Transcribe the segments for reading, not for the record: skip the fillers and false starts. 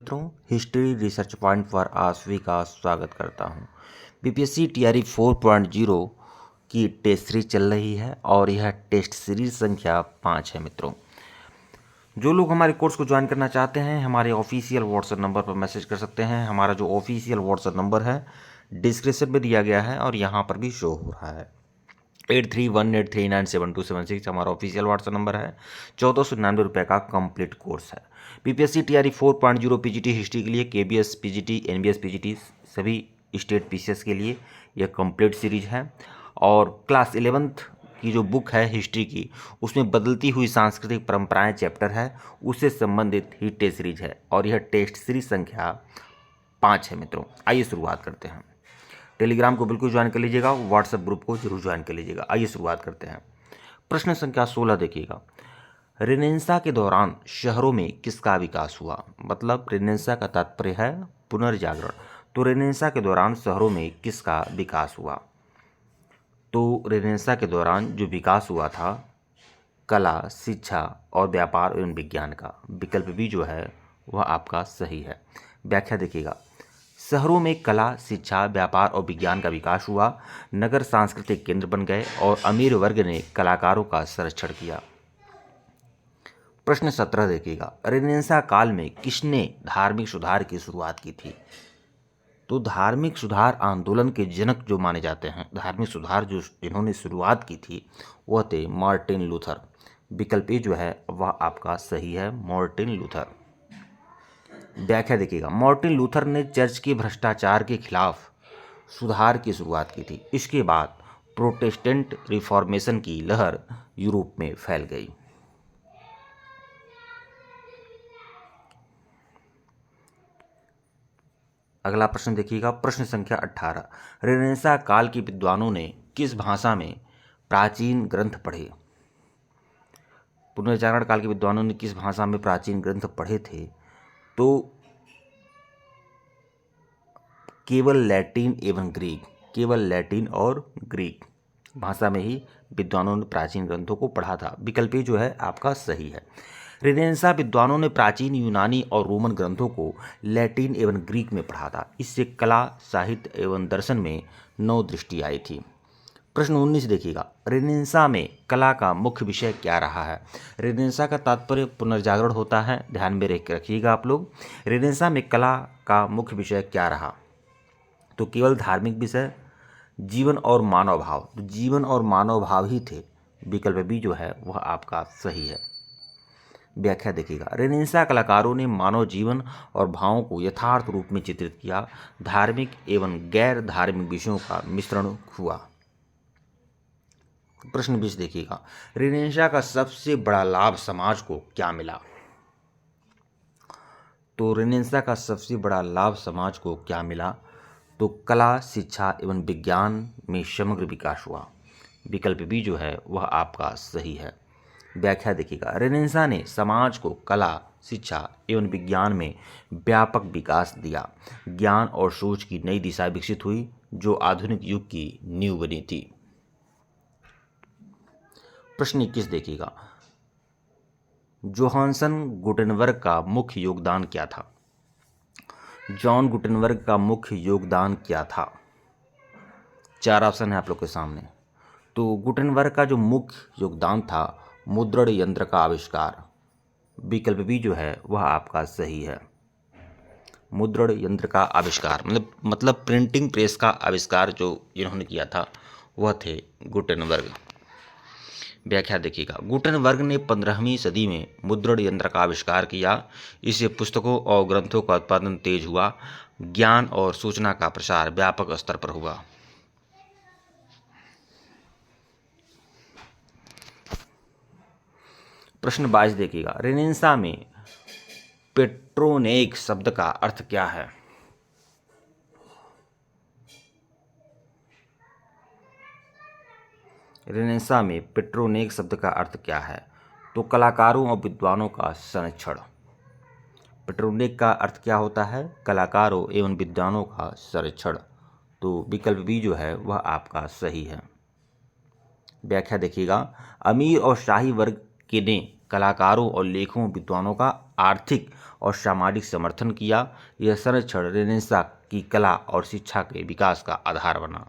मित्रों, history research point पर आप सभी का स्वागत करता हूं। बीपीएससी टीआरई 4.0 की टेस्ट सीरीज चल रही है और यह टेस्ट सीरीज संख्या 5 है। मित्रों, जो लोग हमारे कोर्स को ज्वाइन करना चाहते हैं हमारे ऑफिशियल व्हाट्सएप नंबर पर मैसेज कर सकते हैं। हमारा जो ऑफिशियल व्हाट्सएप नंबर है डिस्क्रिप्शन में दिया गया है और यहाँ पर भी शो हो रहा है। 8318397276 हमारा ऑफिशियल व्हाट्सएप नंबर है। 1499 रुपये का कंप्लीट कोर्स है। बीपीएससी टीआरई 4.0 पीजीटी हिस्ट्री के लिए, केबीएस पीजीटी, एनबीएस पीजीटी सभी स्टेट पीसीएस के लिए यह कंप्लीट सीरीज है। और क्लास 11th की जो बुक है हिस्ट्री की, उसमें बदलती हुई सांस्कृतिक परंपराएं चैप्टर है, उससे संबंधित ही टेस्ट सीरीज है और यह टेस्ट सीरीज संख्या 5 है। मित्रों, आइए शुरुआत करते हैं। टेलीग्राम को बिल्कुल ज्वाइन कर लीजिएगा, व्हाट्सएप ग्रुप को जरूर ज्वाइन कर लीजिएगा। आइए शुरुआत करते हैं। प्रश्न संख्या 16 देखिएगा। रेनेसां के दौरान शहरों में किसका विकास हुआ? मतलब रेनेसां का तात्पर्य है पुनर्जागरण, तो रेनेसां के दौरान शहरों में किसका विकास हुआ? तो रेनेसां के दौरान जो विकास हुआ था कला, शिक्षा और व्यापार एवं विज्ञान का। विकल्प भी जो है वह आपका सही है। व्याख्या देखिएगा। शहरों में कला, शिक्षा, व्यापार और विज्ञान का विकास हुआ, नगर सांस्कृतिक केंद्र बन गए और अमीर वर्ग ने कलाकारों का संरक्षण किया। प्रश्न 17 देखिएगा। रेनेसां काल में किसने धार्मिक सुधार की शुरुआत की थी? तो धार्मिक सुधार आंदोलन के जनक जो माने जाते हैं, धार्मिक सुधार जो जिन्होंने शुरुआत की थी वह थे मार्टिन लूथर। विकल्प ए जो है वह आपका सही है, मार्टिन लूथर। व्याख्या देखिएगा। मार्टिन लूथर ने चर्च के भ्रष्टाचार के खिलाफ सुधार की शुरुआत की थी। इसके बाद प्रोटेस्टेंट रिफॉर्मेशन की लहर यूरोप में फैल गई। अगला प्रश्न देखिएगा। प्रश्न संख्या 18। रेनेसां काल के विद्वानों ने किस भाषा में प्राचीन ग्रंथ पढ़े? पुनर्जागरण काल के विद्वानों ने किस भाषा में प्राचीन ग्रंथ पढ़े थे? तो केवल लैटिन एवं ग्रीक, केवल लैटिन और ग्रीक भाषा में ही विद्वानों ने प्राचीन ग्रंथों को पढ़ा था। विकल्प जो है आपका सही है। रेनेसां विद्वानों ने प्राचीन यूनानी और रोमन ग्रंथों को लैटिन एवं ग्रीक में पढ़ा था। इससे कला, साहित्य एवं दर्शन में नव दृष्टि आई थी। प्रश्न 19 देखिएगा। रेनेसां में कला का मुख्य विषय क्या रहा है? रेनेसां का तात्पर्य पुनर्जागरण होता है, ध्यान में रखिएगा आप लोग। रेनेसां में कला का मुख्य विषय क्या रहा? तो केवल धार्मिक विषय, जीवन और मानव भाव। तो जीवन और मानव भाव ही थे। विकल्प बी जो है वह आपका सही है। व्याख्या देखिएगा। रेनेसां कलाकारों ने मानव जीवन और भावों को यथार्थ रूप में चित्रित किया। धार्मिक एवं गैर धार्मिक विषयों का मिश्रण हुआ। प्रश्न 20 देखिएगा। रेनेसां का सबसे बड़ा लाभ समाज को क्या मिला? तो रेनेसां का सबसे बड़ा लाभ समाज को क्या मिला? तो कला, शिक्षा एवं विज्ञान में समग्र विकास हुआ। विकल्प बी जो है वह आपका सही है। व्याख्या देखिएगा। रेनेसां ने समाज को कला, शिक्षा एवं विज्ञान में व्यापक विकास दिया। ज्ञान और सोच की नई दिशा विकसित हुई जो आधुनिक युग की नींव बनी थी। प्रश्न 21 देखिएगा। जोहानसन गुटेनबर्ग का मुख्य योगदान क्या था? जॉन गुटेनबर्ग का मुख्य योगदान क्या था? 4 ऑप्शन है आप लोग के सामने। तो गुटेनबर्ग का जो मुख्य योगदान था मुद्रण यंत्र का आविष्कार। विकल्प बी जो है वह आपका सही है। मुद्रण यंत्र का आविष्कार मतलब प्रिंटिंग प्रेस का आविष्कार जो इन्होंने किया था वह थे गुटेनबर्ग। व्याख्या देखिएगा। गुटेनबर्ग ने 15वीं सदी में मुद्रण यंत्र का आविष्कार किया। इससे पुस्तकों और ग्रंथों का उत्पादन तेज हुआ। ज्ञान और सूचना का प्रसार व्यापक स्तर पर हुआ। प्रश्न 22 देखिएगा। रेनेसां में पेट्रोनेक शब्द का अर्थ क्या है? रेनेसां में पेट्रोनेक शब्द का अर्थ क्या है? तो कलाकारों और विद्वानों का संरक्षण। पेट्रोनेक का अर्थ क्या होता है? कलाकारों एवं विद्वानों का संरक्षण। तो विकल्प बी जो है वह आपका सही है। व्याख्या देखिएगा। अमीर और शाही वर्ग के ने कलाकारों और लेखकों विद्वानों का आर्थिक और सामाजिक समर्थन किया। यह संरक्षण रेनेसां की कला और शिक्षा के विकास का आधार बना।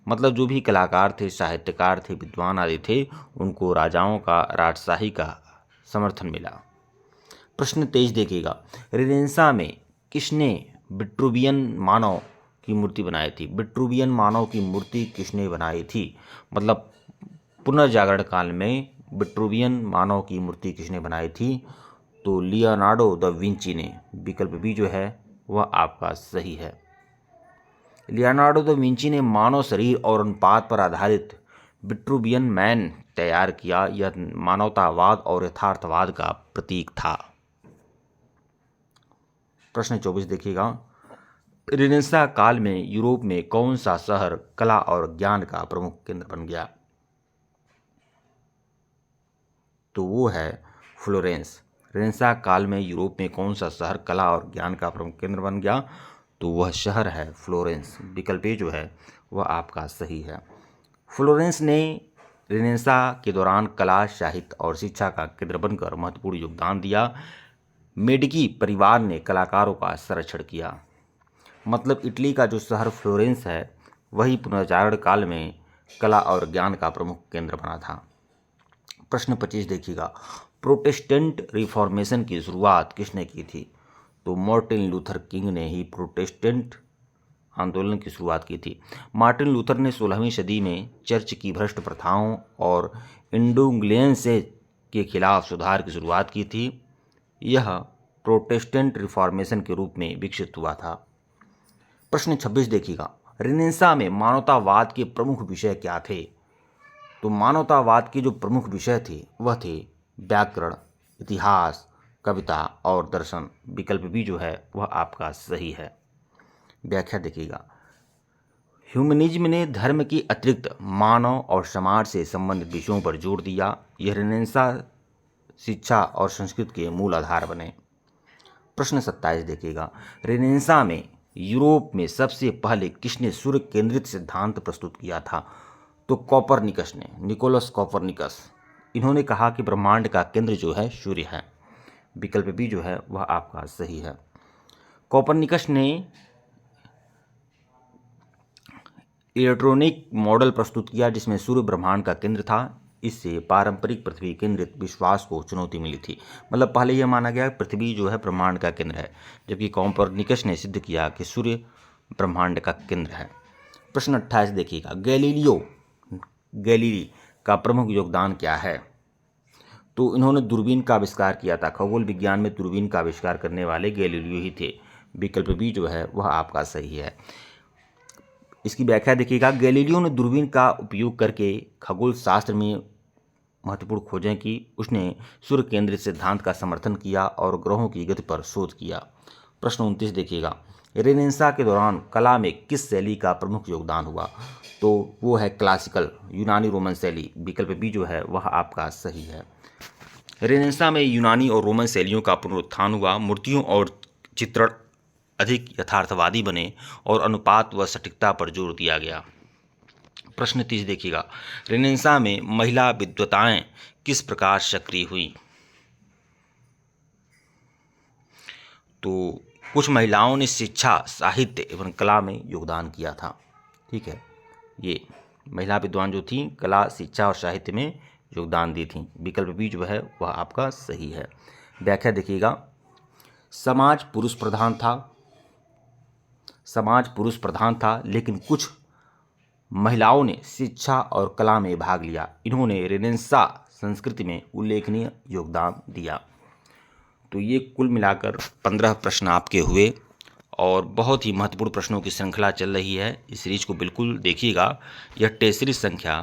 मतलब जो भी कलाकार थे, साहित्यकार थे, विद्वान आदि थे, उनको राजाओं का, राजशाही का समर्थन मिला। प्रश्न 23 देखिएगा, रेनेसां में किसने विट्रुवियन मानव की मूर्ति बनाई थी? विट्रुवियन मानव की मूर्ति किसने बनाई थी? मतलब पुनर्जागरण काल में विट्रुवियन मानव की मूर्ति किसने बनाई थी? तो लियोनार्डो द विंची ने। विकल्प बी जो है वह आपका सही है। लियोनार्डो द विंची ने मानव शरीर और अनुपात पर आधारित विट्रुवियन मैन तैयार किया। यह मानवतावाद और यथार्थवाद का प्रतीक था। प्रश्न 24 देखिएगा, रेनेसां काल में यूरोप में कौन सा शहर कला और ज्ञान का प्रमुख केंद्र बन गया? तो वो है फ्लोरेंस। रेनेसां काल में यूरोप में कौन सा शहर कला और ज्ञान का प्रमुख केंद्र बन गया? तो वह शहर है फ्लोरेंस। विकल्प ए जो है वह आपका सही है। फ्लोरेंस ने रेनेसां के दौरान कला, साहित्य और शिक्षा का केंद्र बनकर महत्वपूर्ण योगदान दिया। मेडिकी परिवार ने कलाकारों का संरक्षण किया। मतलब इटली का जो शहर फ्लोरेंस है वही पुनर्जागरण काल में कला और ज्ञान का प्रमुख केंद्र बना था। प्रश्न 25 देखिएगा, प्रोटेस्टेंट रिफॉर्मेशन की शुरुआत किसने की थी? तो मार्टिन लूथर किंग ने ही प्रोटेस्टेंट आंदोलन की शुरुआत की थी। मार्टिन लूथर ने 16वीं सदी में चर्च की भ्रष्ट प्रथाओं और इंडुलिजेंस के खिलाफ सुधार की शुरुआत की थी। यह प्रोटेस्टेंट रिफॉर्मेशन के रूप में विकसित हुआ था। प्रश्न 26 देखिएगा, रेनेसां में मानवतावाद के प्रमुख विषय क्या थे? तो मानवतावाद के जो प्रमुख विषय थे वह थे व्याकरण, इतिहास, कविता और दर्शन। विकल्प बी जो है वह आपका सही है। व्याख्या देखिएगा, ह्यूमनिज्म ने धर्म की अतिरिक्त मानव और समाज से संबंधित विषयों पर जोर दिया। यह रेनेसां शिक्षा और संस्कृति के मूल आधार बने। प्रश्न 27 देखिएगा, रेनेसां में यूरोप में सबसे पहले किसने सूर्य केंद्रित सिद्धांत प्रस्तुत किया था? तो कोपरनिकस ने, निकोलस कोपरनिकस। इन्होंने कहा कि ब्रह्मांड का केंद्र जो है सूर्य है। विकल्प बी जो है वह आपका सही है। कोपरनिकस ने इलेक्ट्रॉनिक मॉडल प्रस्तुत किया जिसमें सूर्य ब्रह्मांड का केंद्र था। इससे पारंपरिक पृथ्वी केंद्रित विश्वास को चुनौती मिली थी। मतलब पहले यह माना गया पृथ्वी जो है ब्रह्मांड का केंद्र है, जबकि कोपरनिकस ने सिद्ध किया कि सूर्य ब्रह्मांड का केंद्र है। प्रश्न 28 देखिएगा, गैलीली का प्रमुख योगदान क्या है? तो इन्होंने दूरबीन का आविष्कार किया था। खगोल विज्ञान में दूरबीन का आविष्कार करने वाले गैलीलियो ही थे। विकल्प बी जो है वह आपका सही है। इसकी व्याख्या देखिएगा, गैलीलियो ने दूरबीन का उपयोग करके खगोल शास्त्र में महत्वपूर्ण खोजें की। उसने सूर्य केंद्रित सिद्धांत का समर्थन किया और ग्रहों की गति पर शोध किया। प्रश्न 29 देखिएगा, रेनेसां के दौरान कला में किस शैली का प्रमुख योगदान हुआ? तो वो है क्लासिकल, यूनानी रोमन शैली। विकल्प बी जो है वह आपका सही है। रेनेसां में यूनानी और रोमन शैलियों का पुनरुत्थान हुआ। मूर्तियों और चित्रण अधिक यथार्थवादी बने और अनुपात व सटीकता पर जोर दिया गया। प्रश्न 30 देखिएगा, रेनेसां में महिला विद्वताएं किस प्रकार सक्रिय हुई? तो कुछ महिलाओं ने शिक्षा, साहित्य एवं कला में योगदान किया था। ठीक है, ये महिला विद्वान जो थी कला, शिक्षा और साहित्य में योगदान दी थी। विकल्प बी जो है वह आपका सही है। व्याख्या देखिएगा, समाज पुरुष प्रधान था, लेकिन कुछ महिलाओं ने शिक्षा और कला में भाग लिया। इन्होंने रेनेसां संस्कृति में उल्लेखनीय योगदान दिया। तो ये कुल मिलाकर 15 प्रश्न आपके हुए और बहुत ही महत्वपूर्ण प्रश्नों की श्रृंखला चल रही है। इस सीरीज को बिल्कुल देखिएगा। यह टेस्ट सीरीज संख्या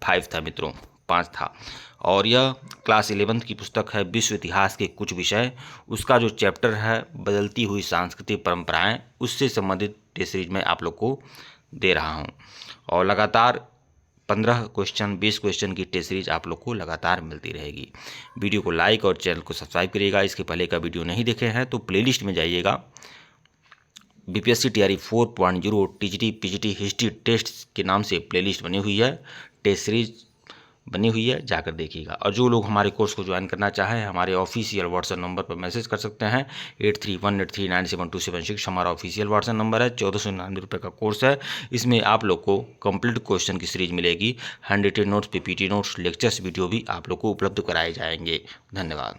5 था मित्रों, 5 था। और यह क्लास 11 की पुस्तक है विश्व इतिहास के कुछ विषय। उसका जो चैप्टर है बदलती हुई सांस्कृतिक परंपराएं, उससे संबंधित टेस्ट सीरीज में आप लोग को दे रहा हूं। और लगातार 15 क्वेश्चन, 20 क्वेश्चन की टेस्ट सीरीज आप लोग को लगातार मिलती रहेगी। वीडियो को लाइक और चैनल को सब्सक्राइब करिएगा। इसके पहले का वीडियो नहीं देखे हैं तो प्लेलिस्ट में जाइएगा। BPSC TRE 4.0 TGT PGT history test के नाम से प्लेलिस्ट बनी हुई है। टेस्ट सीरीज बनी हुई है, जाकर देखिएगा। और जो लोग हमारे कोर्स को ज्वाइन करना चाहें हमारे ऑफिशियल व्हाट्सएप नंबर पर मैसेज कर सकते हैं 8318397276 हमारा ऑफिशियल व्हाट्सएप नंबर है। 1499 रुपये का कोर्स है। इसमें आप लोग को कंप्लीट क्वेश्चन की सीरीज मिलेगी, hand retain notes, PPT notes, lectures video भी आप लोग को उपलब्ध कराए जाएंगे। धन्यवाद।